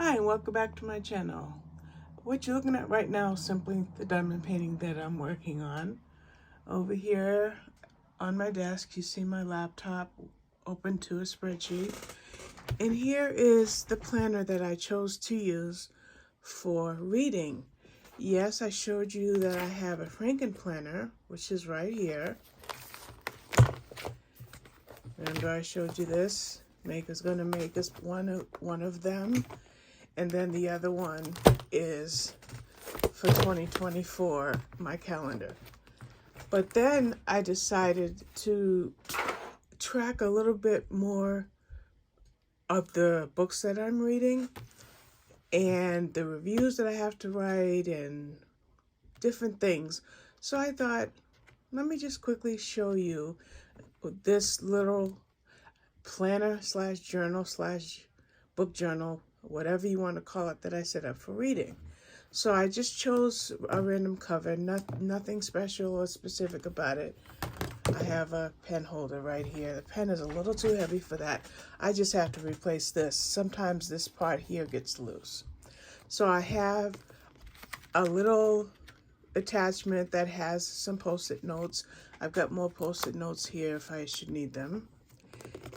Hi, and welcome back to my channel. What you're looking at right now is simply the diamond painting that I'm working on. Over here on my desk, you see my laptop open to a spreadsheet. And here is the planner that I chose to use for reading. Yes, I showed you that I have a Franken planner, which is right here. Remember I showed you this? Maker's gonna make us one of them. And then the other one is for 2024, my calendar. But then I decided to track a little bit more of the books that I'm reading and the reviews that I have to write and different things. So I thought, let me just quickly show you this little planner slash journal slash book journal, whatever you want to call it, that I set up for reading. So I just chose a random cover, nothing special or specific about it. I have a pen holder right here. The pen is a little too heavy for that. I just have to replace this. Sometimes this part here gets loose. So I have a little attachment that has some post-it notes. I've got more post-it notes here if I should need them.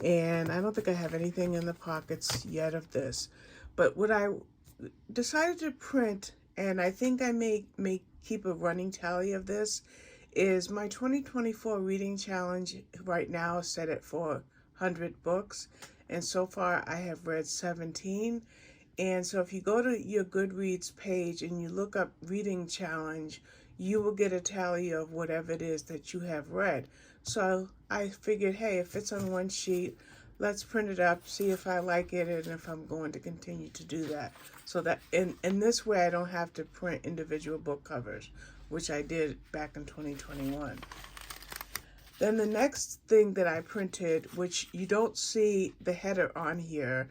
And I don't think I have anything in the pockets yet of this. But what I decided to print, and I think I may keep a running tally of this, is my 2024 reading challenge right now is set at 400 books. And so far I have read 17. And so if you go to your Goodreads page and you look up reading challenge, you will get a tally of whatever it is that you have read. So I figured, hey, if it's on one sheet, let's print it up, see if I like it and if I'm going to continue to do that. So that in this way I don't have to print individual book covers, which I did back in 2021. Then the next thing that I printed, which you don't see the header on here,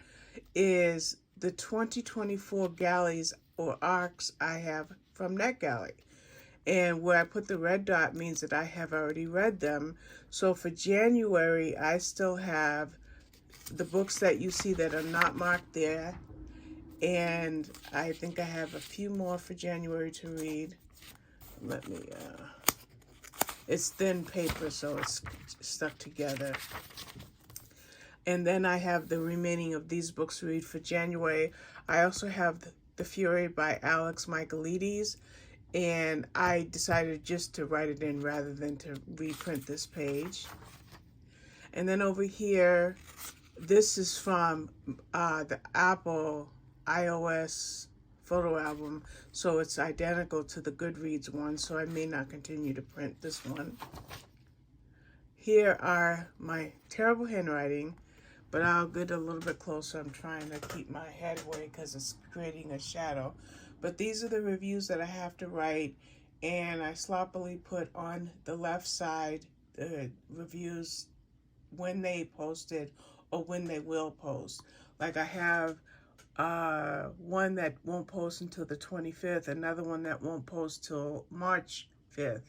is the 2024 galleys or arcs I have from NetGalley. And where I put the red dot means that I have already read them. So for January, I still have the books that you see that are not marked there. And I think I have a few more for January to read. Let me, it's thin paper, so it's stuck together. And then I have the remaining of these books to read for January. I also have The Fury by Alex Michaelides. And I decided just to write it in rather than to reprint this page. And then over here, this is from the Apple iOS photo album. So it's identical to the Goodreads one, so I may not continue to print this one. Here are my terrible handwriting, but I'll get a little bit closer. I'm trying to keep my head away because it's creating a shadow. But these are the reviews that I have to write, and I sloppily put on the left side the reviews when they posted or when they will post. Like I have one that won't post until the 25th, another one that won't post till March 5th.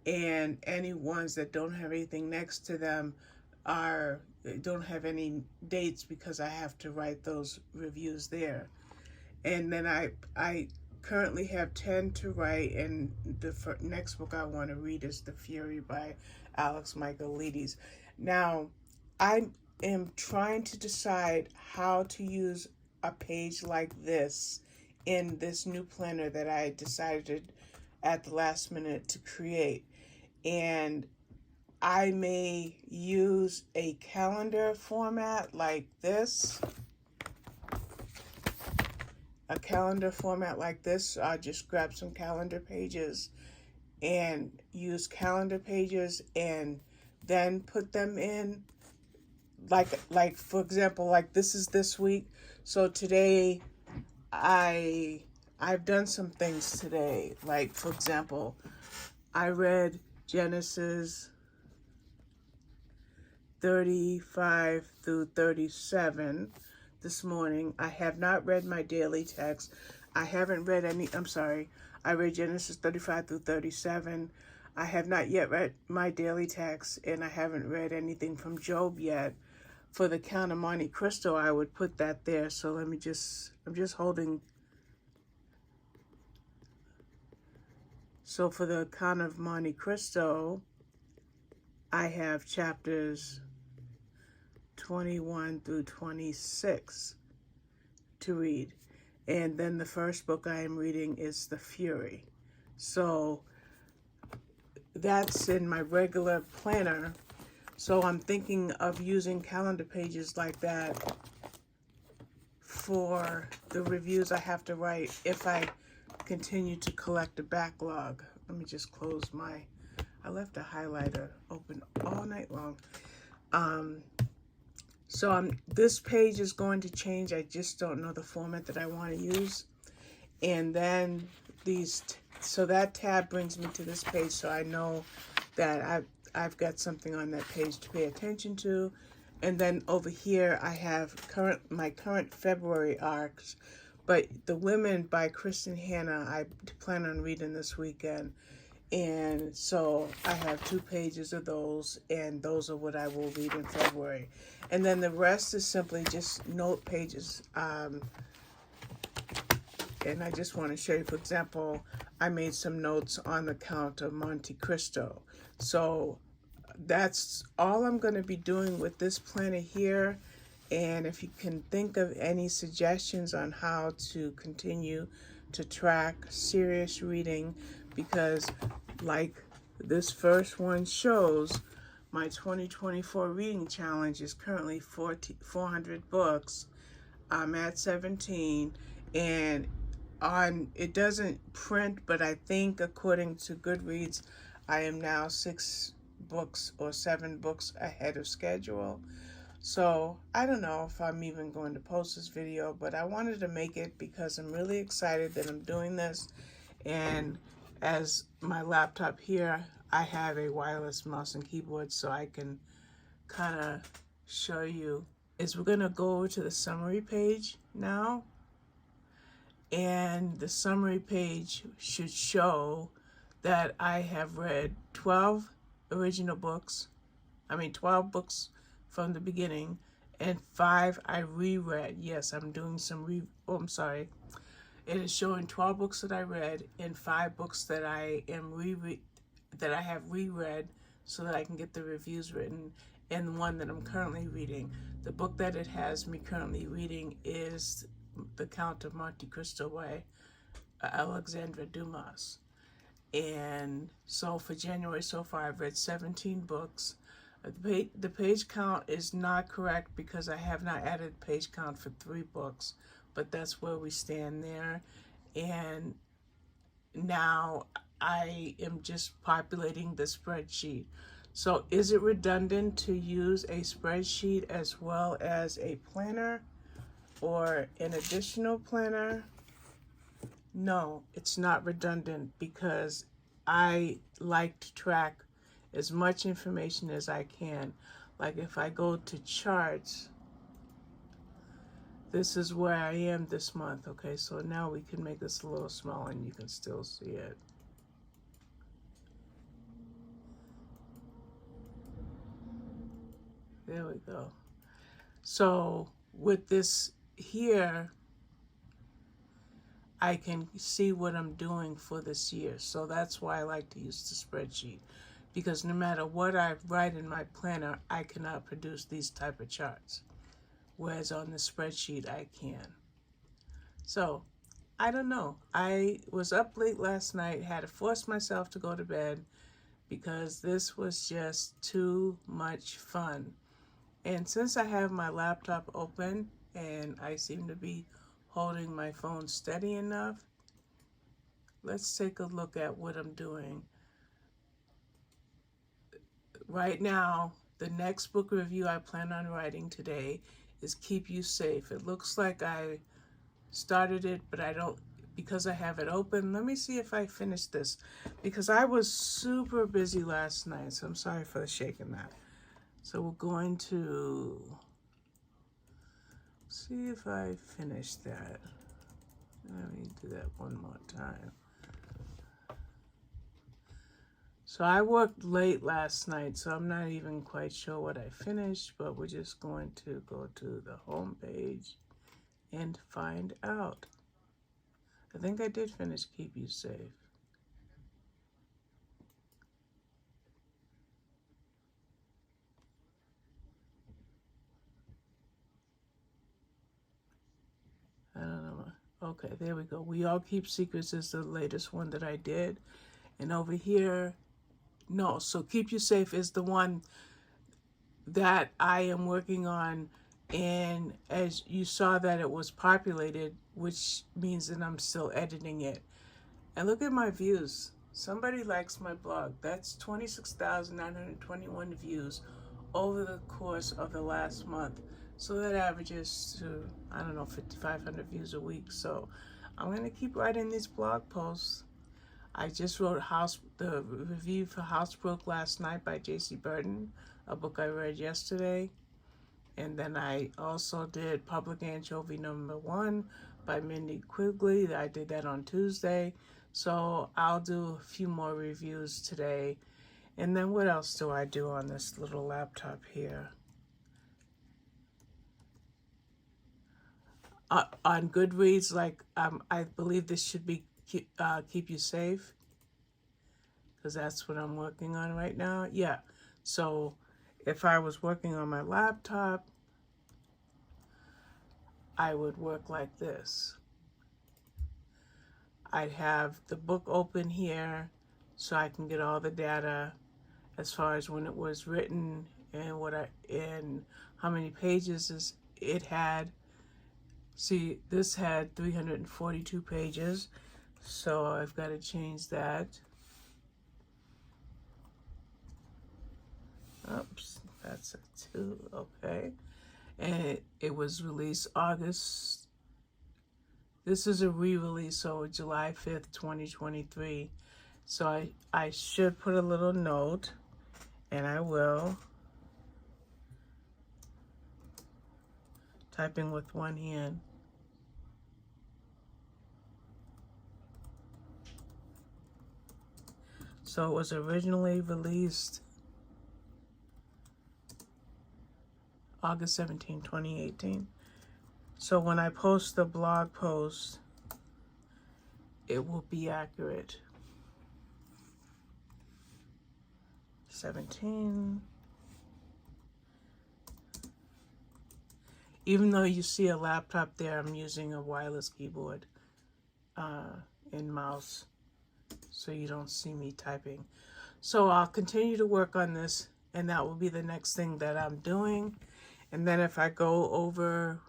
And any ones that don't have anything next to them don't have any dates because I have to write those reviews there. And then I currently have 10 to write, and the next book I want to read is The Fury by Alex Michaelides. Now, I am trying to decide how to use a page like this in this new planner that I decided at the last minute to create. And I may use a calendar format like this. A calendar format like this. I'll just grab some calendar pages and use calendar pages and then put them in like for example, like this is this week. So today I've done some things today. Like for example, I read Genesis 35 through 37 this morning. I have not read my daily text. I haven't read any, I read Genesis 35 through 37. I have not yet read my daily text, and I haven't read anything from Job yet. for the Count of Monte Cristo, I would put that there. So let me just, I'm just holding. So for the Count of Monte Cristo, I have chapters 21 through 26 to read. And then the first book I am reading is The Fury. So that's in my regular planner. So I'm thinking of using calendar pages like that for the reviews I have to write if I continue to collect a backlog. Let me just close my, I left a highlighter open all night long. So this page is going to change. I just don't know the format that I want to use. And then so that tab brings me to this page, so I know that I've got something on that page to pay attention to. And then over here I have my current February arcs, but The Women by Kristen Hanna I plan on reading this weekend. And so I have 2 pages of those, and those are what I will read in February. And then the rest is simply just note pages. And I just want to show you, for example, I made some notes on the Count of Monte Cristo. So that's all I'm going to be doing with this planner here. And if you can think of any suggestions on how to continue to track serious reading, because like this first one shows, my 2024 reading challenge is currently 400 books. I'm at 17, and it doesn't print, but I think according to Goodreads, I am now 6 books or 7 books ahead of schedule. So I don't know if I'm even going to post this video, but I wanted to make it because I'm really excited that I'm doing this. And as my laptop here, I have a wireless mouse and keyboard, so I can kind of show you. We're going to go over to the summary page now. And the summary page should show that I have read 12 original books. 12 books from the beginning, and 5 I reread. Yes, I'm doing some I'm sorry. It is showing 12 books that I read and 5 books that I have reread so that I can get the reviews written, and the one that I'm currently reading. The book that it has me currently reading is The Count of Monte Cristo by Alexandre Dumas. And so for January so far, I've read 17 books. The page count is not correct because I have not added page count for 3 books, but that's where we stand there. And now I am just populating the spreadsheet. So is it redundant to use a spreadsheet as well as a planner or an additional planner? No, it's not redundant, because I like to track as much information as I can. Like if I go to charts, this is where I am this month. Okay, so now we can make this a little smaller and you can still see it. There we go. So with this here, I can see what I'm doing for this year. So that's why I like to use the spreadsheet, because no matter what I write in my planner, I cannot produce these type of charts, whereas on the spreadsheet I can. So I don't know. I was up late last night, had to force myself to go to bed because this was just too much fun. And since I have my laptop open and I seem to be holding my phone steady enough, let's take a look at what I'm doing. Right now, the next book review I plan on writing today is Keep You Safe. It looks like I started it, but I don't, because I have it open. Let me see if I finished this, because I was super busy last night, so I'm sorry for shaking that. So we're going to see if I finished that. Let me do that one more time. So I worked late last night, so I'm not even quite sure what I finished, but we're just going to go to the home page and find out. I think I did finish Keep You Safe. I don't know. Okay, there we go. We All Keep Secrets is the latest one that I did. And over here, no, so Keep You Safe is the one that I am working on. And as you saw that it was populated, which means that I'm still editing it. And look at my views. Somebody likes my blog. That's 26,921 views over the course of the last month. So that averages to, I don't know, 5,500 views a week. So I'm going to keep writing these blog posts. I just wrote the review for Housebroke last night by J.C. Burton, a book I read yesterday. And then I also did Public Anchovy #1 by Mindy Quigley. I did that on Tuesday. So I'll do a few more reviews today. And then what else do I do on this little laptop here? On Goodreads, like I believe this should be Keep You Safe, because that's what I'm working on right now. Yeah, so if I was working on my laptop, I would work like this. I'd have the book open here so I can get all the data as far as when it was written and how many pages it had. See, this had 342 pages, so I've got to change that. Oops, that's a 2, okay. And it was released August. This is a re-release, so July 5th, 2023. So I should put a little note, and I will. Typing with one hand. So it was originally released August 17, 2018. So when I post the blog post, it will be accurate. 17. Even though you see a laptop there, I'm using a wireless keyboard and mouse, so you don't see me typing. So I'll continue to work on this, and that will be the next thing that I'm doing. And then if I go over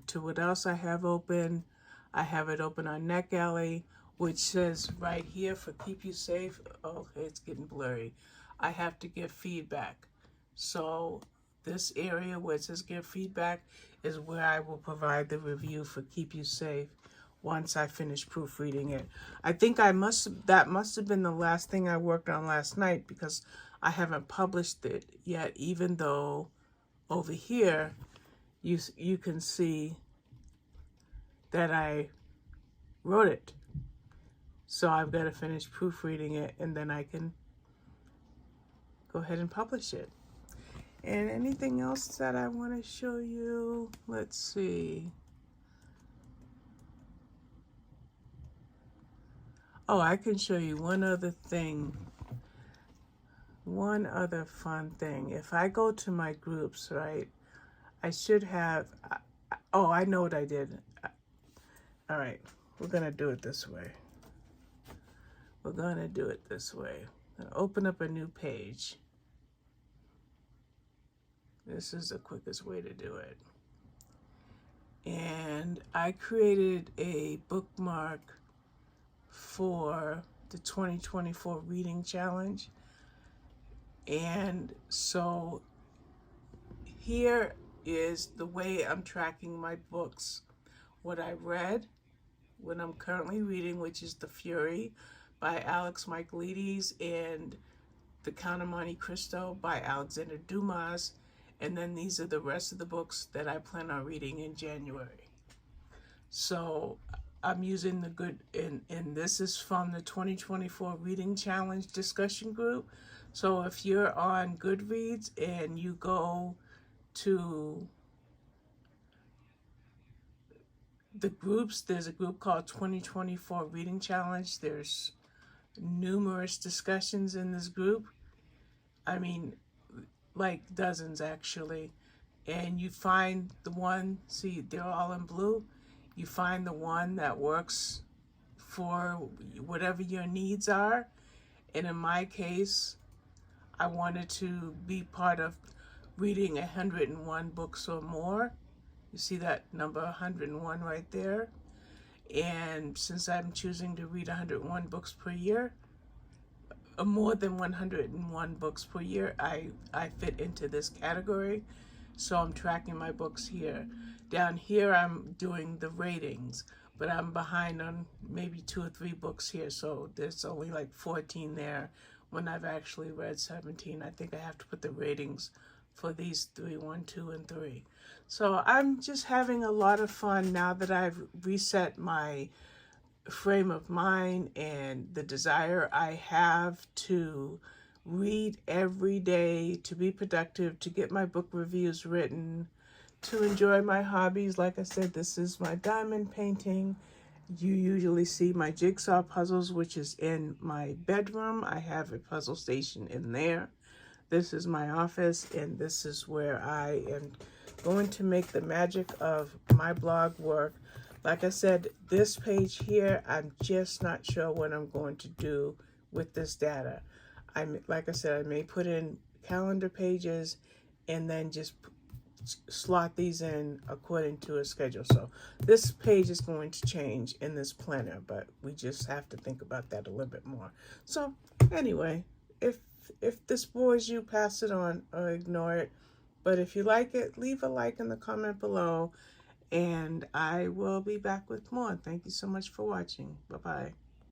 to what else I have open, I have it open on NetGalley, which says right here for Keep You Safe. Okay, it's getting blurry. I have to give feedback. So this area where it says give feedback is where I will provide the review for Keep You Safe once I finish proofreading it. I think that must have been the last thing I worked on last night, because I haven't published it yet, even though over here you can see that I wrote it. So I've got to finish proofreading it, and then I can go ahead and publish it. And anything else that I want to show you? Let's see. Oh, I can show you one other thing. One other fun thing. If I go to my groups, right, I should have... Oh, I know what I did. All right, we're going to do it this way. We're going to do it this way. I'm going to open up a new page. This is the quickest way to do it. And I created a bookmark for the 2024 reading challenge. And so here is the way I'm tracking my books. What I read, what I'm currently reading, which is The Fury by Alex Michaelides, and The Count of Monte Cristo by Alexander Dumas. And then these are the rest of the books that I plan on reading in January. So I'm using the good, and this is from the 2024 Reading Challenge discussion group. So if you're on Goodreads and you go to the groups, there's a group called 2024 Reading Challenge. There's numerous discussions in this group. I mean, like dozens actually. And you find the one, see, they're all in blue. You find the one that works for whatever your needs are. And in my case, I wanted to be part of reading 101 books or more. You see that number 101 right there? And since I'm choosing to read 101 books per year, more than 101 books per year, I fit into this category. So I'm tracking my books here. Down here, I'm doing the ratings, but I'm behind on maybe 2 or 3 books here. So there's only like 14 there when I've actually read 17. I think I have to put the ratings for these 3, 1, 2, and 3. So I'm just having a lot of fun now that I've reset my frame of mind and the desire I have to read every day, to be productive, to get my book reviews written, to enjoy my hobbies. Like I said, this is my diamond painting. You usually see my jigsaw puzzles, which is in my bedroom. I have a puzzle station in there. This is my office, and this is where I am going to make the magic of my blog work. Like I said, this page here, I'm just not sure what I'm going to do with this data. Like I said, I may put in calendar pages and then just slot these in according to a schedule. So this page is going to change in this planner, but we just have to think about that a little bit more. So anyway, if this bores you, pass it on or ignore it. But if you like it, leave a like in the comment below, and I will be back with more. Thank you so much for watching. Bye-bye.